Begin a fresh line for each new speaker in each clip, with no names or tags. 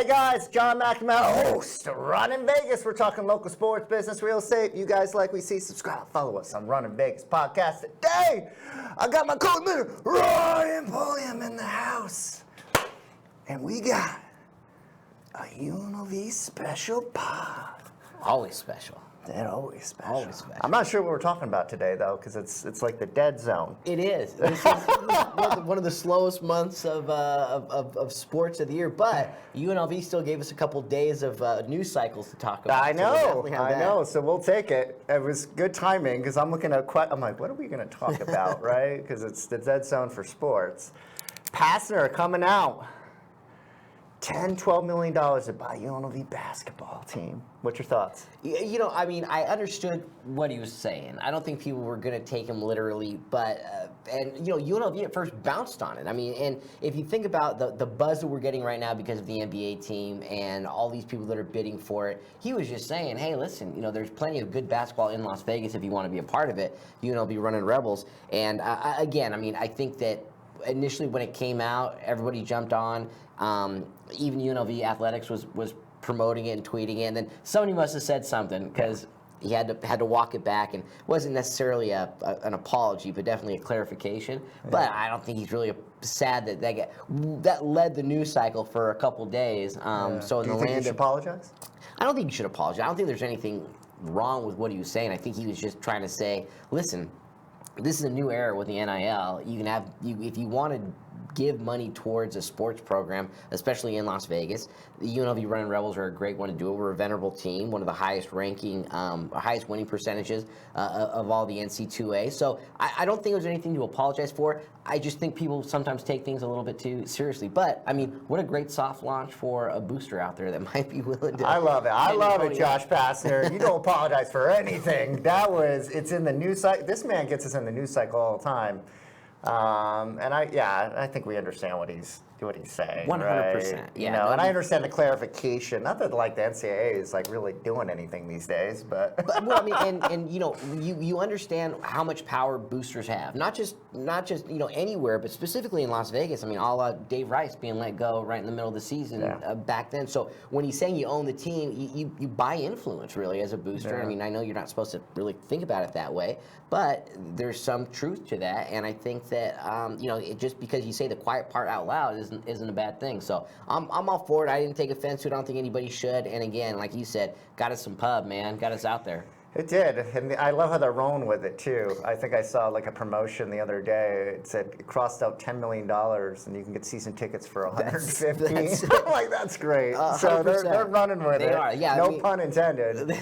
Hey guys, John McNamara, host of Runnin Vegas. We're talking local sports, business, real estate. You guys like we see, subscribe, follow us on Runnin Vegas podcast. Today, I got my co-admin, Ryan Pulliam, in the house. And we got a UNLV special pod.
Always special.
They're always special.
Always special.
I'm not sure what we're talking about today, though, because it's like the dead zone.
It is. This is one of the slowest months of sports of the year, but UNLV still gave us a couple days of news cycles to talk about.
I know.
So
So we'll take it. It was good timing because I'm looking at I'm like, what are we going to talk about, right? Because it's the dead zone for sports. Pastner coming out. $10-12 million to buy UNLV basketball team. What's your thoughts?
You know, I mean, I understood what he was saying. I don't think people were going to take him literally, but and you know, UNLV at first bounced on it. I mean, and if you think about the buzz that we're getting right now because of the NBA team and all these people that are bidding for it, he was just saying, hey, listen, you know, there's plenty of good basketball in Las Vegas if you want to be a part of it. UNLV Runnin Rebels, and again, I mean, I think that initially when it came out, everybody jumped on. Even UNLV Athletics was promoting it and tweeting it, and then somebody must have said something because he had to walk it back, and it wasn't necessarily an apology, but definitely a clarification. Yeah. But I don't think he's really sad that led the news cycle for a couple days. So in
Do you think he should apologize?
I don't think he should apologize. I don't think there's anything wrong with what he was saying. I think he was just trying to say, listen, this is a new era with the NIL. You can have if you want to give money towards a sports program, especially in Las Vegas. The UNLV Runnin Rebels are a great one to do it. We're a venerable team, one of the highest ranking, highest winning percentages of all the NC2A. So I don't think there's anything to apologize for. I just think people sometimes take things a little bit too seriously. But, I mean, what a great soft launch for a booster out there that might be willing to...
I love it, Josh Pastner. You don't apologize for anything. It's in the news cycle. This man gets us in the news cycle all the time. And I think we understand what he's saying.
100%.
Right?
Yeah.
You know, and I understand the clarification. Not that like the NCAA is like really doing anything these days, but
well, I mean, and you know, you understand how much power boosters have. Not just you know anywhere, but specifically in Las Vegas. I mean, a la Dave Rice being let go right in the middle of the season back then. So when he's saying you own the team, you buy influence really as a booster.
Yeah.
I mean, I know you're not supposed to really think about it that way, but there's some truth to that, and I think that you know, just because you say the quiet part out loud isn't a bad thing. So I'm all for it. I didn't take offense to it. I don't think anybody should. And again, like you said, got us some pub, man. Got us out there.
It did, and I love how they're rolling with it too. I think I saw like a promotion the other day. It said it crossed out $10 million, and you can get season tickets for $150. I'm like, that's great. So they're running with it.
They are, yeah.
No pun intended.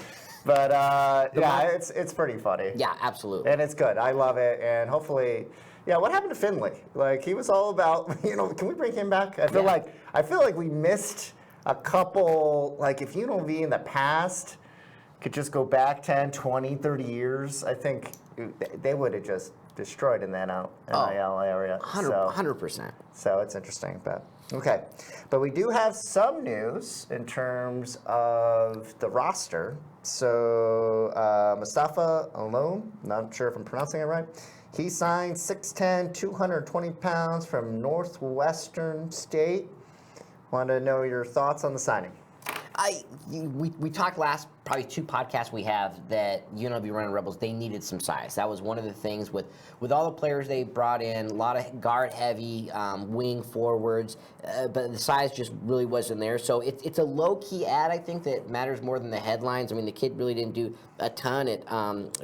But it's pretty funny.
Yeah, absolutely.
And it's good. I love it, and hopefully. Yeah, what happened to Finley? Like he was all about, you know, can we bring him back? I feel like we missed a couple, like if UNLV in the past could just go back 10, 20, 30 years, I think they would have just destroyed in that NIL area.
100%.
So it's interesting, but okay. But we do have some news in terms of the roster. So Mustafa Alom, not sure if I'm pronouncing it right. He signed 6'10", 220 pounds from Northwestern State. Want to know your thoughts on the signing?
We talked last probably two podcasts we have that UNLV Runnin Rebels, they needed some size. That was one of the things with all the players they brought in, a lot of guard heavy, wing forwards, but the size just really wasn't there. So it's a low key ad, I think, that matters more than the headlines. I mean, the kid really didn't do a ton at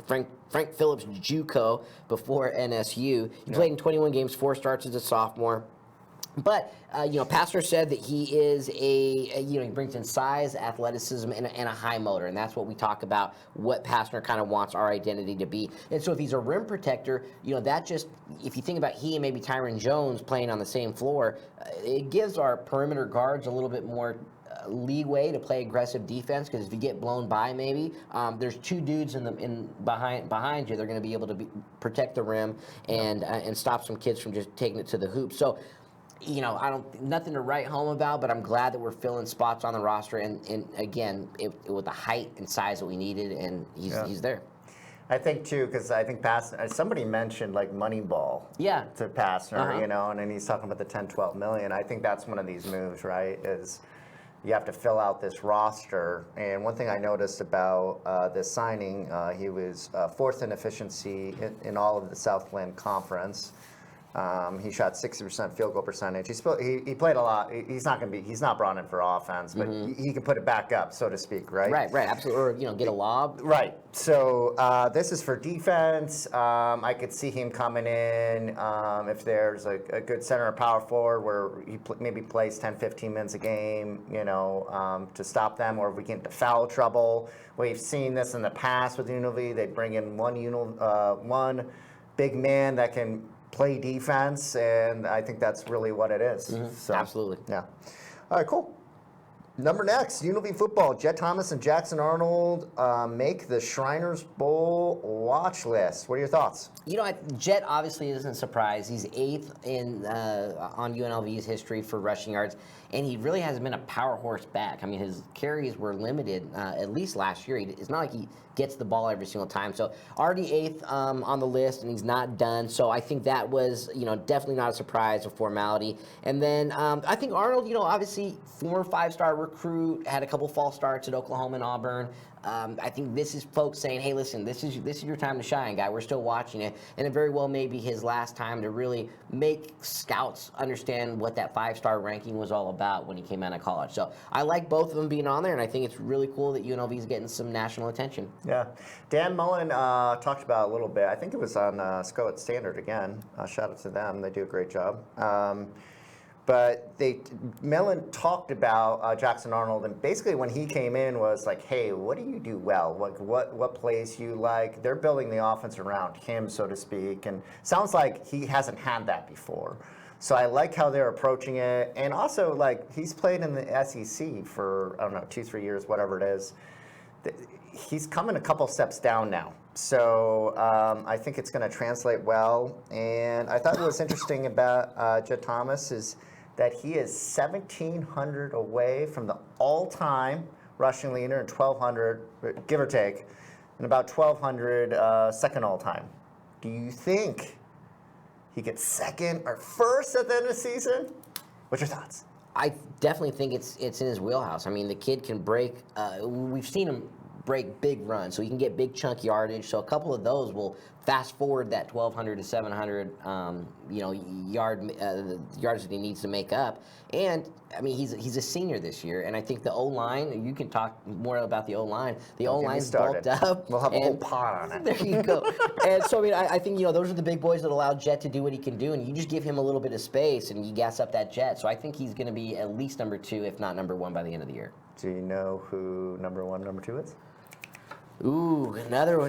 Frank Phillips JUCO before NSU. He played in 21 games, 4 starts as a sophomore. But, you know, Pastner said that he is he brings in size, athleticism, and a high motor. And that's what we talk about, what Pastner kind of wants our identity to be. And so if he's a rim protector, you know, that just, if you think about he and maybe Tyron Jones playing on the same floor, it gives our perimeter guards a little bit more leeway to play aggressive defense, because if you get blown by, maybe there's 2 dudes behind you. They're going to be able to protect the rim and stop some kids from just taking it to the hoop. So, you know, nothing to write home about, but I'm glad that we're filling spots on the roster, and again, with the height and size that we needed, and he's there.
I think too, because I think Pastner, somebody mentioned like Moneyball to Pastner, you know, and then he's talking about the 10, 12 million. I think that's one of these moves, right? Is you have to fill out this roster. And one thing I noticed about this signing, he was fourth in efficiency in all of the Southland Conference. He shot 60% field goal percentage. He played a lot. He's not brought in for offense, but he can put it back up, so to speak, right?
Right, absolutely. Or get a lob.
Right. So this is for defense. I could see him coming in if there's a good center or power forward where he maybe plays 10, 15 minutes a game, to stop them, or if we get into foul trouble. We've seen this in the past with UNLV. They bring in one big man that can play defense, and I think that's really what it is. So,
Absolutely.
Yeah. All right, cool. Number next, UNLV football. Jet Thomas and Jackson Arnold make the Shriners Bowl watch list. What are your thoughts?
Jet obviously isn't surprised. He's 8th on UNLV's history for rushing yards, and he really hasn't been a power horse back. I mean, his carries were limited, at least last year. It's not like he gets the ball every single time. So already 8th on the list, and he's not done. So I think that was, definitely not a surprise, a formality. And then I think Arnold, obviously former 5-star recruit, had a couple false starts at Oklahoma and Auburn. I think this is folks saying, hey, listen, this is your time to shine, guy. We're still watching it. And it very well may be his last time to really make scouts understand what that 5-star ranking was all about when he came out of college. So I like both of them being on there, and I think it's really cool that UNLV is getting some national attention.
Yeah. Dan Mullen talked about it a little bit. I think it was on Scout Standard again. Shout out to them. They do a great job. But Mellon talked about Jackson Arnold, and basically when he came in was like, hey, what do you do well? What plays you like? They're building the offense around him, so to speak, and sounds like he hasn't had that before. So I like how they're approaching it, and also like he's played in the SEC for, I don't know, 2-3 years, whatever it is. He's coming a couple steps down now. So I think it's going to translate well. And I thought what was interesting about Jet Thomas is that he is 1,700 away from the all-time rushing leader and 1,200, give or take, and about 1,200 second all-time. Do you think he gets second or first at the end of the season? What's your thoughts?
I definitely think it's in his wheelhouse. I mean, the kid can break. We've seen him break big runs, so he can get big chunk yardage. So a couple of those will fast forward that 1,200 to 700, yards that he needs to make up. And I mean, he's a senior this year, and I think the O-line. You can talk more about the O-line. The O-line's bulked up.
We'll have a whole pot on it.
There you go. And so I mean, I think those are the big boys that allow Jet to do what he can do, and you just give him a little bit of space, and you gas up that Jet. So I think he's going to be at least number 2, if not number 1, by the end of the year.
Do you know who number 1, number 2 is?
Ooh, another one.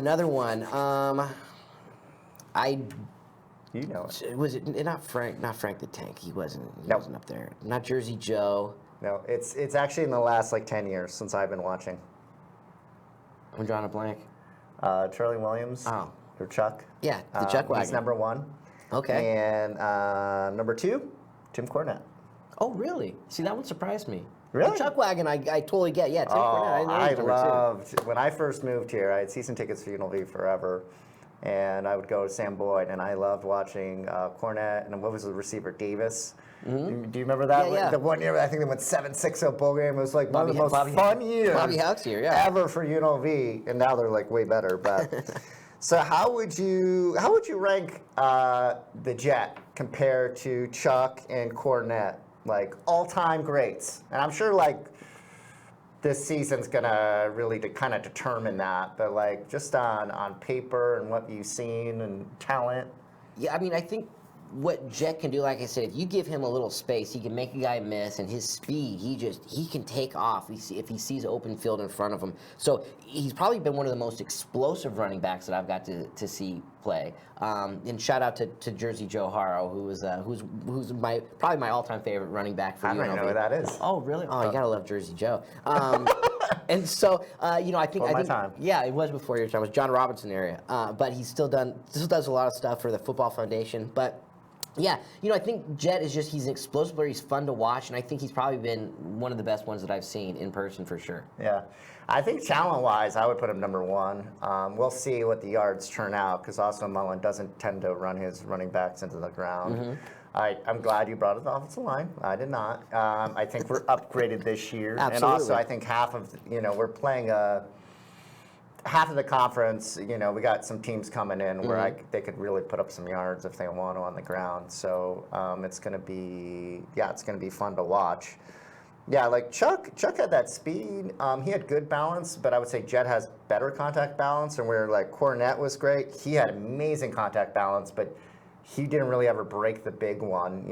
You know it.
Was it not Frank the Tank? He wasn't up there. Not Jersey Joe.
No, it's actually in the last 10 years since I've been watching.
I'm drawing a blank.
Charlie Williams.
Oh.
Or Chuck.
Yeah, the Chuck wagon.
He's number 1.
Okay.
And number 2, Tim Cornette.
Oh, really? See, that one surprised me.
Really?
The Chuck wagon, I totally get. Yeah, Tim Cornette.
I loved, when I first moved here, I had season tickets for UNLV forever. And I would go to Sam Boyd, and I loved watching Cornette, and what was the receiver, Davis? Mm-hmm. Do you remember that?
Yeah.
The one year, I think they went 7-6 bowl game. It was one of the most fun years ever for UNLV, and now they're way better. But so how would you rank the Jet compared to Chuck and Cornette, all-time greats? And I'm sure this season's gonna really kind of determine that, but just on paper and what you've seen and talent.
Yeah, I mean, I think what Jet can do, like I said, if you give him a little space, he can make a guy miss, and his speed, he can take off if he sees open field in front of him. So he's probably been one of the most explosive running backs that I've got to see play. And shout out to Jersey Joe Haro, who's probably my all-time favorite running back for UNLV.
I don't know who that is.
Oh, really? Oh, you gotta love Jersey Joe. And so, I think,
time.
Yeah, it was before your time. It was John Robinson area, but he still does a lot of stuff for the Football Foundation. But yeah, I think Jet is he's an explosive player. He's fun to watch, and I think he's probably been one of the best ones that I've seen in person for sure.
Yeah. I think talent-wise, I would put him number 1. We'll see what the yards turn out, because also Mullen doesn't tend to run his running backs into the ground. I'm glad you brought up the offensive line. I did not. I think we're upgraded this year.
Absolutely.
And also, I think we're playing half of the conference, we got some teams coming in where they could really put up some yards if they want to on the ground. So it's going to be fun to watch. Yeah, like Chuck had that speed. He had good balance, but I would say Jet has better contact balance. And where like Cornette was great, he had amazing contact balance, but he didn't really ever break the big one,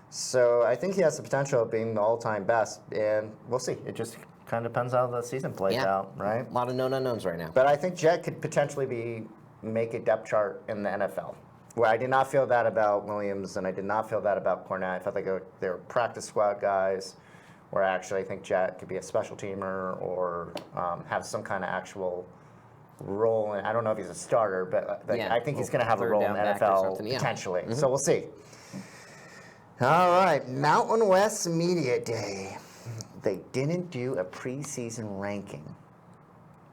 So I think he has the potential of being the all-time best, and we'll see. It just kind of depends how the season plays out, right?
A lot of known unknowns right now.
But I think Jet could potentially make a depth chart in the NFL. Where I did not feel that about Williams, and I did not feel that about Cornette. I felt like they were practice squad guys, where actually I think Jet could be a special teamer or have some kind of actual role. And I don't know if he's a starter, but I think he's going to have a role in the NFL potentially. So we'll see. All right, Mountain West Media Day. They didn't do a preseason ranking.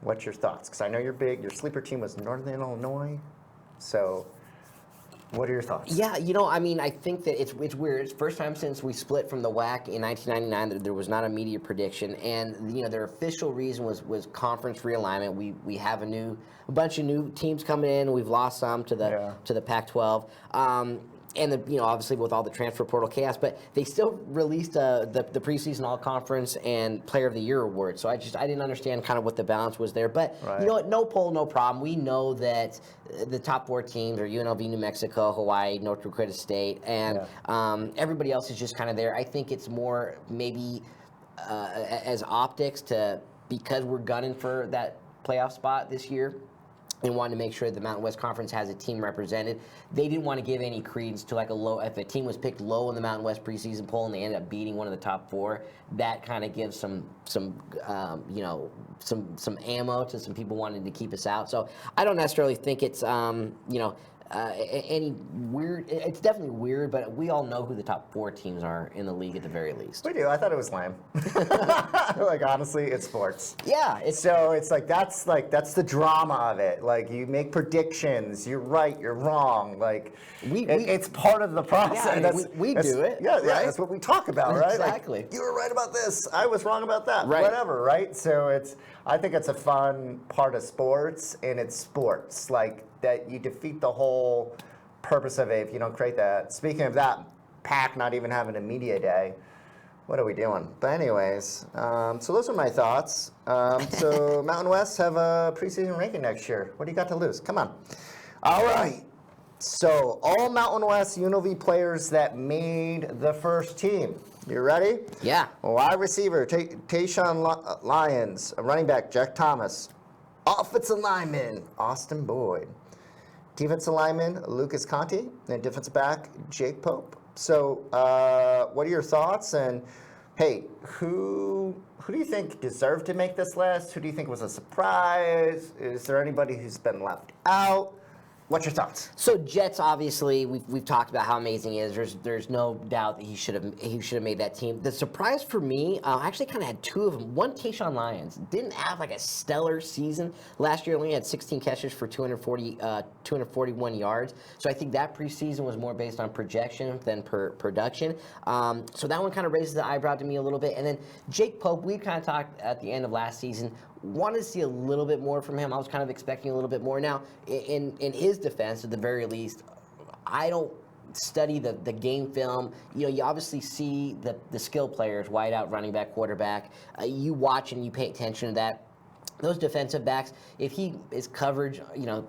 What's your thoughts? Because I know you're big. Your sleeper team was Northern Illinois. So what are your thoughts?
Yeah, I think that it's weird. It's the first time since we split from the WAC in 1999 that there was not a media prediction, and their official reason was conference realignment. We have a bunch of new teams coming in. We've lost some to the Pac-12. And obviously with all the transfer portal chaos, but they still released the preseason all conference and Player of the Year award. So I didn't understand kind of what the balance was there. But you know what? No poll, no problem. We know that the top 4 teams are UNLV, New Mexico, Hawaii, North Dakota State, and everybody else is just kind of there. I think it's more maybe as optics because we're gunning for that playoff spot this year. And wanted to make sure the Mountain West Conference has a team represented. They didn't want to give any credence to like if a team was picked low in the Mountain West preseason poll and they ended up beating one of the top 4, that kind of gives some ammo to some people wanting to keep us out. So I don't necessarily think it's any weird. It's definitely weird, but we all know who the top 4 teams are in the league at the very least.
We do. I thought it was lame. Like honestly, it's sports.
Yeah.
So it's that's the drama of it. Like you make predictions. You're right. You're wrong. Like it's part of the process.
Yeah, we do it.
Yeah, right? That's what we talk about, right?
Exactly.
Like, you were right about this. I was wrong about that.
Right.
Whatever, right? So I think it's a fun part of sports, and it's sports. Like that you defeat the whole purpose of it if you don't create that. Speaking of that, PAC not even having a media day, what are we doing? But anyways, so those are my thoughts. So Mountain West have a preseason ranking next year. What do you got to lose? Come on. All right. So all Mountain West UNLV players that made the first team. You ready?
Yeah.
Wide receiver, Tayshawn Lyons. Running back, Jack Thomas. Offensive lineman, Austin Boyd. Defensive lineman, Lucas Conti. And defensive back, Jake Pope. So what are your thoughts? And, hey, who do you think deserved to make this list? Who do you think was a surprise? Is there anybody who's been left out? What's your thoughts?
So Jets, obviously, we've talked about how amazing he is. There's no doubt that he should have made that team. The surprise for me, I actually kind of had 2 of them. One, Tayshawn Lyons didn't have like a stellar season last year. Only had 16 catches for 241 yards. So I think that preseason was more based on projection than production. So that one kind of raises the eyebrow to me a little bit. And then Jake Pope, we kind of talked at the end of last season. Wanted to see a little bit more from him. I was kind of expecting a little bit more. Now, in his defense, at the very least, I don't study the game film. You obviously see the skill players, wide out, running back, quarterback. You watch and you pay attention to that. Those defensive backs, if he is coverage,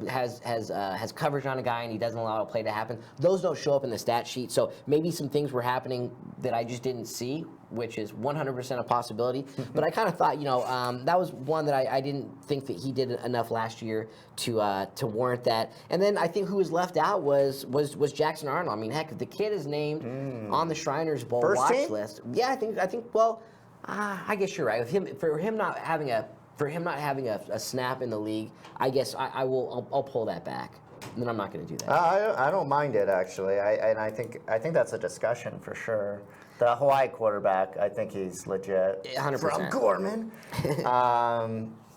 has coverage on a guy and he doesn't allow a play to happen, those don't show up in the stat sheet. So maybe some things were happening that I just didn't see, which is 100% a possibility. But I kind of thought, that was one that I didn't think that he did enough last year to warrant that. And then I think who was left out was Jackson Arnold. I mean, heck, if the kid is named on the Shriners Bowl watch list, yeah, I think. Well, I guess you're right. For him not having a snap in the league, I guess I'll pull that back. And then I'm not going to do that.
I don't mind it actually. I think that's a discussion for sure. The Hawaii quarterback, I think he's legit.
100%.
From Gorman.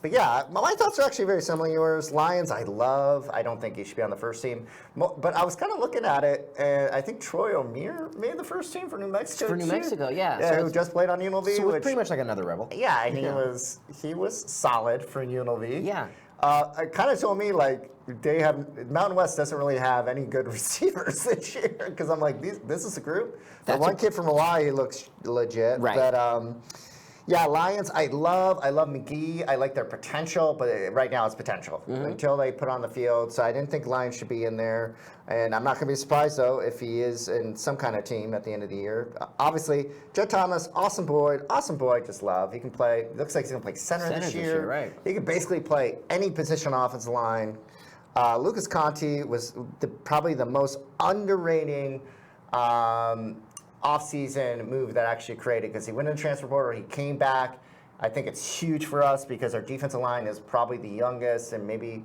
But yeah, my thoughts are actually very similar to yours. Lions, I love. I don't think he should be on the first team. But I was kind of looking at it, and I think Troy O'Meara made the first team for New Mexico.
For New Mexico, yeah.
Yeah,
So
who just played on UNLV.
So it's pretty much like another Rebel.
Yeah, and he was solid for UNLV.
Yeah.
It kind of told me like Mountain West doesn't really have any good receivers this year because I'm like this is a group. The one kid from Hawaii looks legit,
right?
But yeah, Lions. I love McGee. I like their potential, but right now it's potential until they put on the field. So I didn't think Lions should be in there, and I'm not going to be surprised though if he is in some kind of team at the end of the year. Obviously, Jed Thomas, awesome boy, just love. He can play. Looks like he's going to play center this year.
Right?
He can basically play any position on offensive line. Lucas Conte was probably the most underrated off-season move that actually created because he went in the transfer portal, he came back. I think it's huge for us because our defensive line is probably the youngest and maybe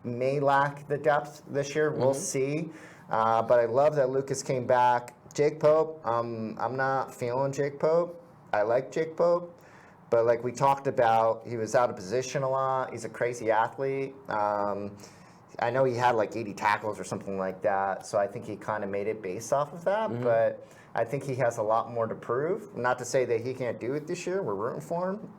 may lack the depth this year. We'll see. But I love that Lucas came back. Jake Pope, I'm not feeling Jake Pope. I like Jake Pope. But like we talked about, he was out of position a lot. He's a crazy athlete. I know he had like 80 tackles or something like that. So I think he kind of made it based off of that. But I think he has a lot more to prove. Not to say that he can't do it this year. We're rooting for him.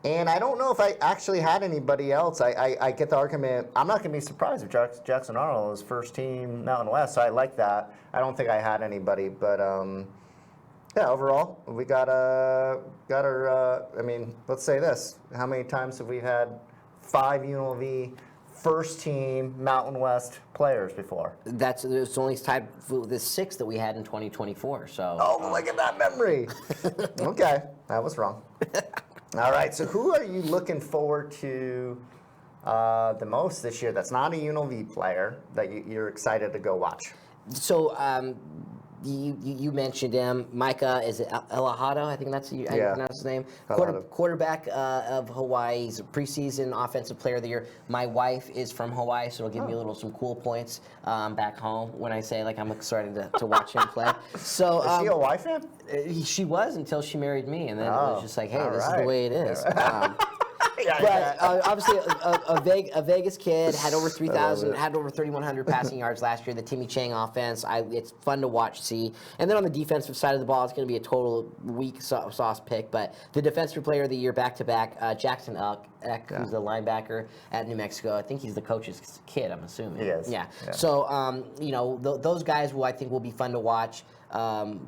And I don't know if I actually had anybody else. I get the argument. I'm not going to be surprised if Jackson Arnold is first team Mountain West. So I like that. I don't think I had anybody. But yeah, overall, we got our, I mean, let's say this. How many times have we had 5 UNLV first team Mountain West players before?
It's only tied for the 6 that we had in 2024. So.
Oh, look at that memory. Okay, I was wrong. All right, so who are you looking forward to the most this year that's not a UNLV player that you're excited to go watch?
So you mentioned him, Micah. Is it Elahado? I think that's how you pronounce his name. Quarterback of Hawaii. He's a preseason offensive player of the year. My wife is from Hawaii, so it'll give me some cool points back home when I say like I'm excited to watch him play. So
is she a Hawaii fan?
She was until she married me, and then it was just like, hey, this is the way it is. But obviously, a Vegas kid had over 3,000, had over 3,100 passing yards last year. The Timmy Chang offense, it's fun to watch, see. And then on the defensive side of the ball, it's going to be a total weak sauce pick. But the defensive player of the year back-to-back, Jackson Eck, who's the linebacker at New Mexico. I think he's the coach's kid, I'm assuming.
He is.
Yeah. So, those guys I think will be fun to watch.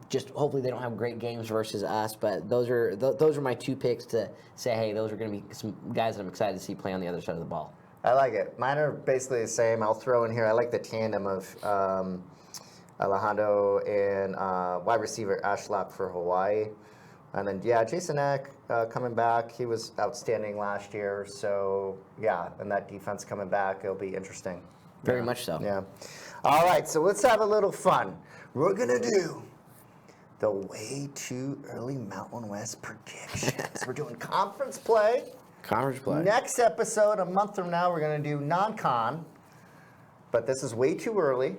Just hopefully they don't have great games versus us, but those are my 2 picks to say, hey, those are going to be some guys that I'm excited to see play on the other side of the ball.
I like it. Mine are basically the same. I'll throw in here. I like the tandem of Alejandro and wide receiver Ashlock for Hawaii. And then, Jason Eck coming back. He was outstanding last year. So, and that defense coming back, it'll be interesting.
Very much so.
Yeah. All right, so let's have a little fun. We're going to do the way too early Mountain West predictions. We're doing conference play.
Conference play.
Next episode, a month from now, we're going to do non-con. But this is way too early.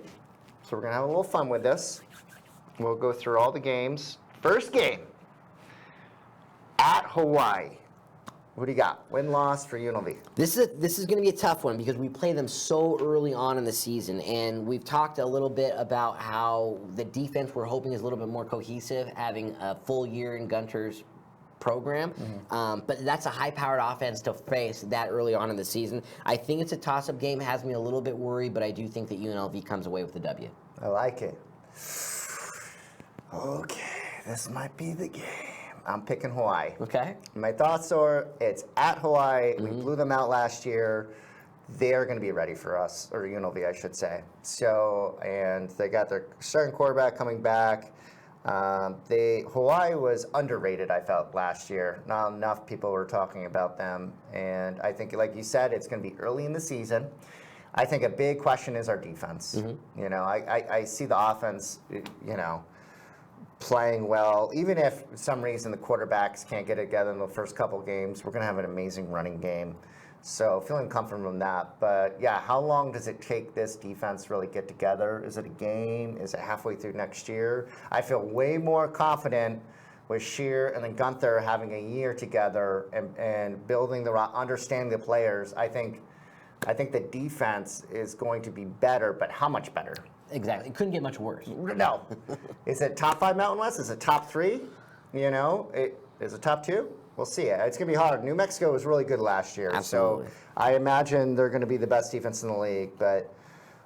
So we're going to have a little fun with this. We'll go through all the games. First game, at Hawaii. What do you got? Win-loss for UNLV.
This is going to be a tough one because we play them so early on in the season, and we've talked a little bit about how the defense we're hoping is a little bit more cohesive, having a full year in Gunter's program. But that's a high-powered offense to face that early on in the season. I think it's a toss-up game. Has me a little bit worried, but I do think that UNLV comes away with the W.
I like it. Okay, this might be the game. I'm picking Hawaii.
Okay.
My thoughts are it's at Hawaii. We blew them out last year. They're going to be ready for us, or UNLV, I should say. So, and they got their starting quarterback coming back. Hawaii was underrated, I felt, last year. Not enough people were talking about them. And I think, like you said, it's going to be early in the season. I think a big question is our defense. You know, I see the offense, playing well. Even if for some reason the quarterbacks can't get it together in the first couple games, we're going to have an amazing running game. So feeling comfortable in that. But yeah, how long does it take this defense to really get together? Is it a game? Is it halfway through next year? I feel way more confident with Shear and then Gunther having a year together and building understanding the players. I think the defense is going to be better, but how much better?
Exactly. It couldn't get much worse.
No. Is it top 5 Mountain West? Is it top 3? You know, is it top 2? We'll see. It's going to be hard. New Mexico was really good last year.
Absolutely.
So I imagine they're going to be the best defense in the league, but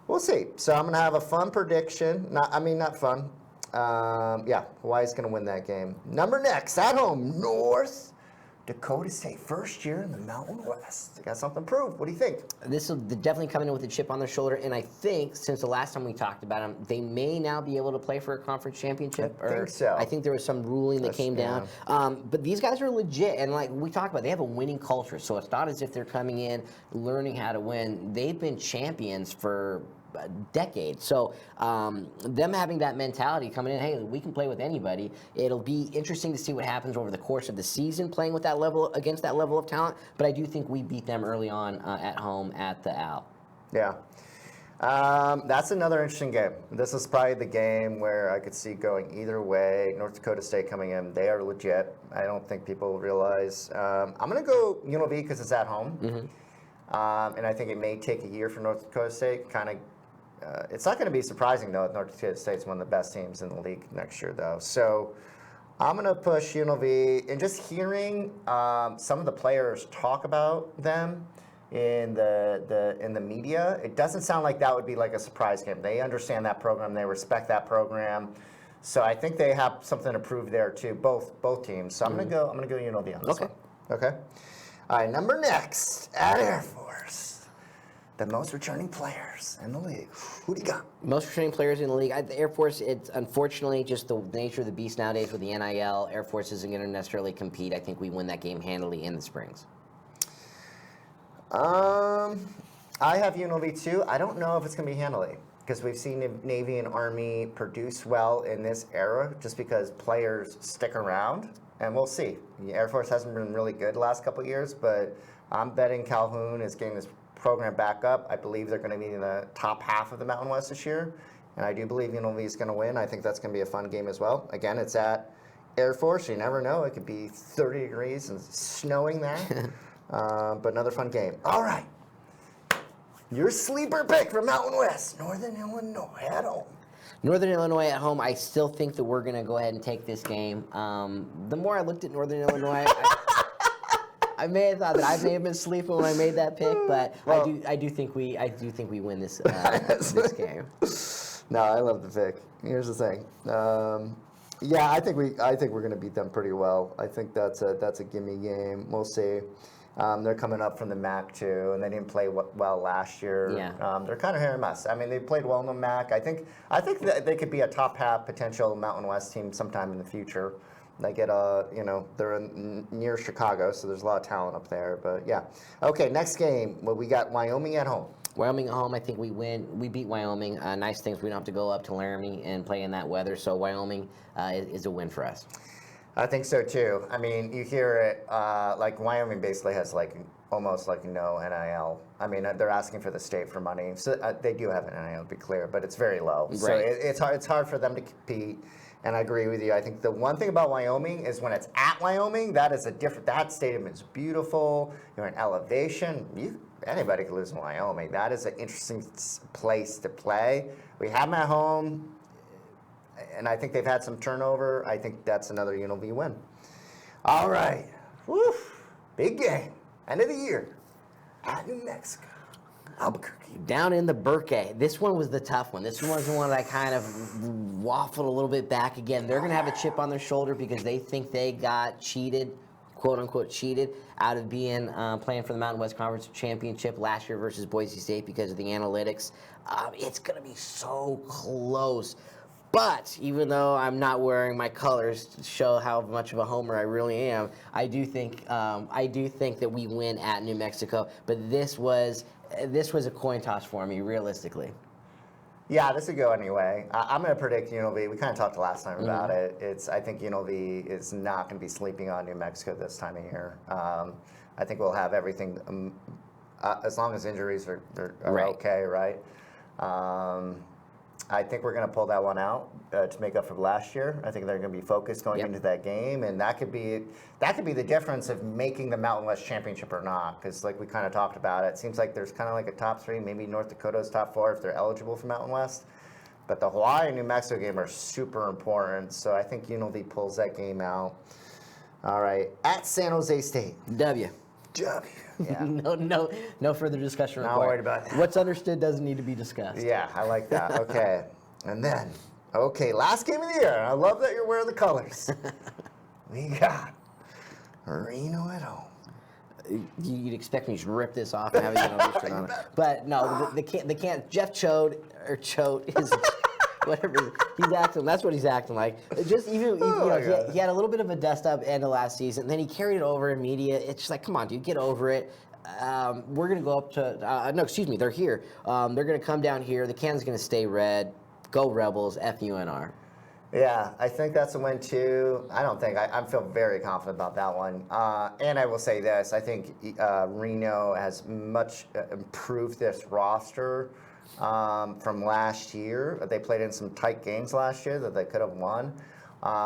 we'll see. So I'm going to have a fun prediction. Not fun. Yeah, Hawaii's going to win that game. Number next, at home, North Dakota State, first year in the Mountain West. They got something to prove. What do you think?
This will definitely come in with a chip on their shoulder, and I think since the last time we talked about them, they may now be able to play for a conference championship.
I think so.
I think there was some ruling that came down. But these guys are legit, and like we talked about, they have a winning culture, so it's not as if they're coming in learning how to win. They've been champions for a decade. So them having that mentality coming in, hey, we can play with anybody. It'll be interesting to see what happens over the course of the season playing with that level against that level of talent. But I do think we beat them early on at home at the Al.
Yeah. That's another interesting game. This is probably the game where I could see going either way. North Dakota State coming in, they are legit. I don't think people realize. I'm going to go UNLV because it's at home. And I think it may take a year for North Dakota State. It's not going to be surprising, though, if North Dakota State's one of the best teams in the league next year, though. So I'm going to push UNLV. And just hearing some of the players talk about them in the media, it doesn't sound like that would be like a surprise game. They understand that program. They respect that program. So I think they have something to prove there, too, both teams. So I'm going to go UNLV on this one. Okay. All right, number next, at Air Force. The most returning players in the league. Who do you got?
Most returning players in the league. The Air Force, it's unfortunately just the nature of the beast nowadays with the NIL. Air Force isn't going to necessarily compete. I think we win that game handily in the Springs.
I have UNLV too. I don't know if it's going to be handily because we've seen Navy and Army produce well in this era just because players stick around, and we'll see. The Air Force hasn't been really good the last couple of years, but I'm betting Calhoun is getting this program back up. I believe they're going to be in the top half of the Mountain West this year, and I do believe UNLV is going to win. I think that's going to be a fun game as well. Again, it's at Air Force. You never know. It could be 30 degrees and snowing there, but another fun game. All right. Your sleeper pick for Mountain West, Northern Illinois at home.
Northern Illinois at home, I still think that we're going to go ahead and take this game. The more I looked at Northern Illinois, I may have thought that I may have been sleeping when I made that pick, but well, I do think we win this this game.
No, I love the pick. Here's the thing. Yeah, I think we're going to beat them pretty well. I think that's a gimme game. We'll see. They're coming up from the MAC too, and they didn't play well last year.
Yeah.
They're kind of hit or miss. I mean, they played well in the MAC. I think that they could be a top half potential Mountain West team sometime in the future. They get they're near Chicago, so there's a lot of talent up there. But yeah, okay. Next game, we got Wyoming at home.
Wyoming at home, I think we win. We beat Wyoming. Nice things. We don't have to go up to Laramie and play in that weather. So Wyoming is a win for us.
I think so too. I mean, you hear it like Wyoming basically has almost no NIL. I mean, they're asking for the state for money, so they do have an NIL, to be clear, but it's very low. Right. So it's hard for them to compete. And I agree with you. I think the one thing about Wyoming is when it's at Wyoming, that stadium is beautiful. You're in elevation. Anybody could lose in Wyoming. That is an interesting place to play. We have them at home, and I think they've had some turnover. I think that's another UNLV win. All right. Woo. Big game. End of the year at New Mexico. Albuquerque.
Down in the Burkey. This one was the tough one. This one was the one that I kind of waffled a little bit back again. They're going to have a chip on their shoulder because they think they got cheated, quote unquote cheated, out of being playing for the Mountain West Conference Championship last year versus Boise State because of the analytics. It's going to be so close. But even though I'm not wearing my colors to show how much of a homer I really am, I do think that we win at New Mexico. But this was a coin toss for me, realistically.
Yeah, this would go anyway. I'm going to predict UNLV. We kind of talked last time about it. I think UNLV is not going to be sleeping on New Mexico this time of year. I think we'll have everything as long as injuries are
Right.
okay, right? I think we're going to pull that one out to make up for last year. I think they're going to be focused going into that game, and that could be the difference of making the Mountain West Championship or not. Because like we kind of talked about, it seems like there's kind of like a top 3, maybe North Dakota's top 4 if they're eligible for Mountain West. But the Hawaii and New Mexico game are super important, so I think UNLV pulls that game out. All right, at San Jose State.
W.
Yeah.
No further discussion
Not
required.
worried about that.
What's understood doesn't need to be discussed.
Yeah, I like that. Okay. And then, last game of the year. I love that you're wearing the colors. We got Reno at home.
You'd expect me to just rip this off and have a UNLV shirt on it. But no, they can't. Jeff Choate is whatever he's acting. That's what he's acting like. Just even he had a little bit of a dust up end of last season. Then he carried it over in media. It's just like, come on, dude, get over it. We're gonna go up to they're here. They're gonna come down here. The can's gonna stay red. Go Rebels. FUNR.
Yeah, I think that's a win too. I feel very confident about that one. And I will say this: I think Reno has much improved this roster from last year. They played in some tight games last year that they could have won.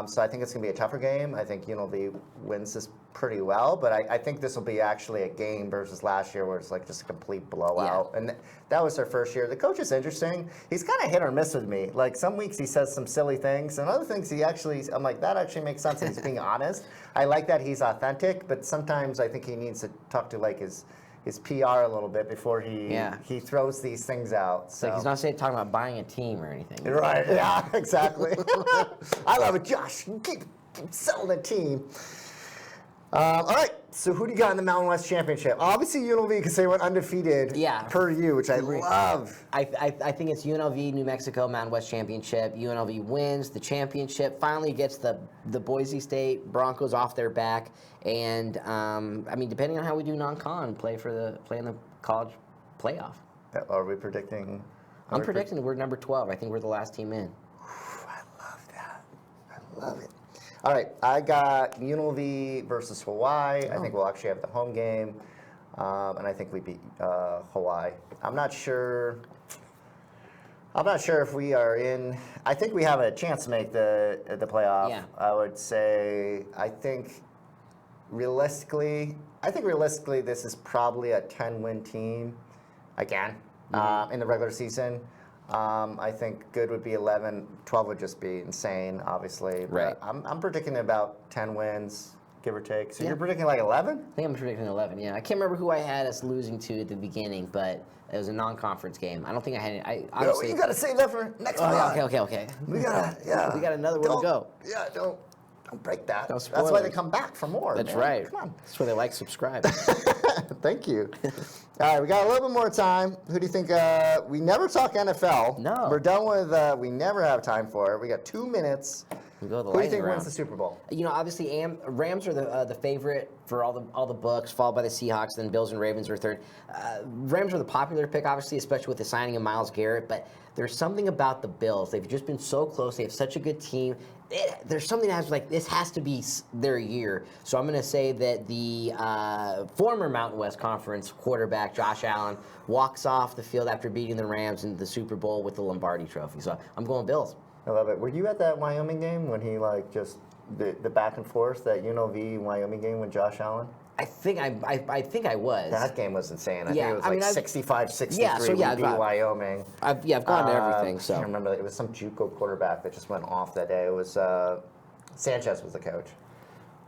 So I think it's going to be a tougher game. I think UNLV wins this pretty well, but I think this will be actually a game versus last year where it's like just a complete blowout. Yeah. And that was their first year. The coach is interesting. He's kind of hit or miss with me. Like some weeks he says some silly things, and other things I'm like, that actually makes sense and he's being honest. I like that he's authentic, but sometimes I think he needs to talk to like his PR a little bit before he throws these things out. So
like he's not talking about buying a team or anything.
Right, yeah, exactly. I love it, Josh. Keep selling the team. All right, so who do you got in the Mountain West Championship? Obviously UNLV because they went undefeated per you, which I love.
I think it's UNLV, New Mexico, Mountain West Championship. UNLV wins the championship, finally gets the Boise State Broncos off their back. And, depending on how we do non-con, play in the college playoff.
Are we predicting?
I'm predicting we're number 12. I think we're the last team in.
I love that. I love it. All right, I got UNLV versus Hawaii. I think we'll actually have the home game, and I think we beat Hawaii. I'm not sure if we are in. I think we have a chance to make the playoff.
Yeah.
I would say. I think realistically, this is probably a 10-win team again in the regular season. I think good would be 11. 12 would just be insane, obviously.
Right.
I'm predicting about 10 wins, give or take. So you're predicting like 11?
I think I'm predicting 11, yeah. I can't remember who I had us losing to at the beginning, but it was a non-conference game. I don't think I had it.
Honestly, you got to save that for next month.
Okay.
We got
another one to go.
Yeah, don't break that.
No
That's why
spoilers.
they come back for more.
That's
man.
right.
Come on.
That's why they like subscribe.
Thank you. All right, we got a little bit more time. Who do you think? We never talk NFL.
No.
We're done with. We never have time for it. We got 2 minutes.
We go the
Who do you think
lightning round.
wins the Super Bowl?
Obviously, Rams are the favorite for all the books, followed by the Seahawks. Then Bills and Ravens are third. Rams are the popular pick, obviously, especially with the signing of Myles Garrett. But there's something about the Bills. They've just been so close. They have such a good team. There's something that's like this has to be their year. So I'm going to say that the former Mountain West Conference quarterback Josh Allen walks off the field after beating the Rams in the Super Bowl with the Lombardi Trophy. So I'm going Bills.
I love it. Were you at that Wyoming game when he just the back and forth, that UNLV Wyoming game with Josh Allen?
I think I was.
That game was insane. I think it was 65-63.
Yeah, so yeah,
we beat Wyoming.
I've gone to everything. So
I can't remember. It was some JUCO quarterback that just went off that day. It was Sanchez was the coach.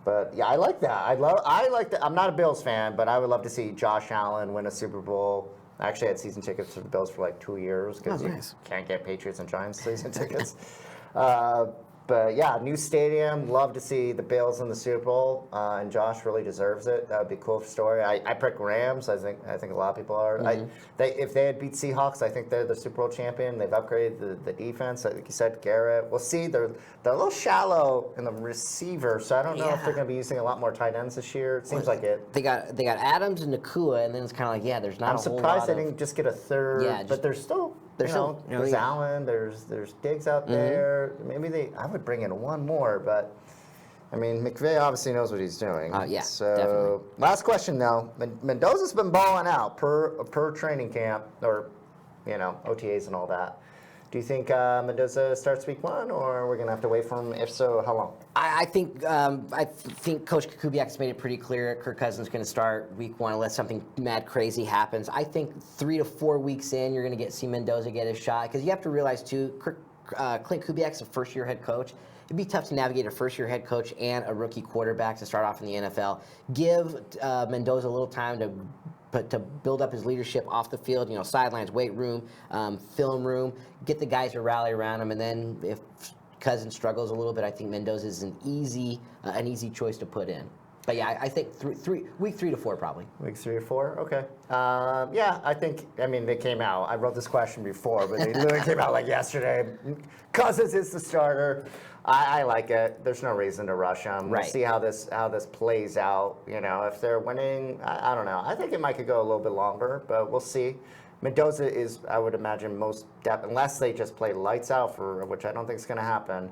But yeah, I like that. I like that. I'm not a Bills fan, but I would love to see Josh Allen win a Super Bowl. I actually had season tickets to the Bills for like 2 years because you can't get Patriots and Giants season tickets. But yeah, new stadium. Love to see the Bills in the Super Bowl, and Josh really deserves it. That would be a cool story. I pick Rams. I think a lot of people are. If they had beat Seahawks, I think they're the Super Bowl champion. They've upgraded the defense. Like you said, Garrett. We'll see. They're a little shallow in the receiver, so I don't know if they're going to be using a lot more tight ends this year. It seems like it.
They got Adams and Nakua, and then it's kind of like there's not.
I'm surprised they didn't just get a third.
Yeah,
but there's still. There's Allen, there's Diggs out there. Maybe I would bring in one more, but I mean, McVay obviously knows what he's doing.
Yeah,
so,
definitely.
last question though. Mendoza's been balling out per training camp, or OTAs and all that. Do you think Mendoza starts week 1, or we're gonna have to wait for him? If so, how long?
I think Coach Kubiak's made it pretty clear Kirk Cousins is going to start week 1 unless something mad crazy happens. I think 3 to 4 weeks in, you're going to see Mendoza get his shot, because you have to realize too, Clint Kubiak's a first-year head coach. It'd be tough to navigate a first-year head coach and a rookie quarterback to start off in the NFL. Give Mendoza a little time to build up his leadership off the field, sidelines, weight room, film room, get the guys to rally around him, and then if Cousins struggles a little bit, I think Mendoza is an easy choice to put in. But yeah, I think week 3 to 4 probably.
Week 3 or 4, okay. Yeah, they came out. I wrote this question before, but they literally came out like yesterday. Cousins is the starter. I like it. There's no reason to rush them. We'll see how this plays out. If they're winning, I don't know. I think it might could go a little bit longer, but we'll see. Mendoza is, I would imagine, most depth, unless they just play lights out, which I don't think is going to happen.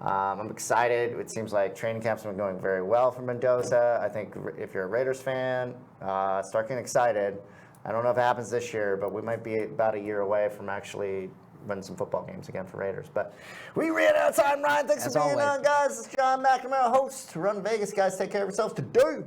I'm excited. It seems like training camp's been going very well for Mendoza. I think if you're a Raiders fan, start getting excited. I don't know if it happens this year, but we might be about a year away from actually winning some football games again for Raiders. But we ran out of time, Ryan. Thanks for being on, guys. It's John McNamara, host, Runnin Vegas. Guys, take care of yourselves today.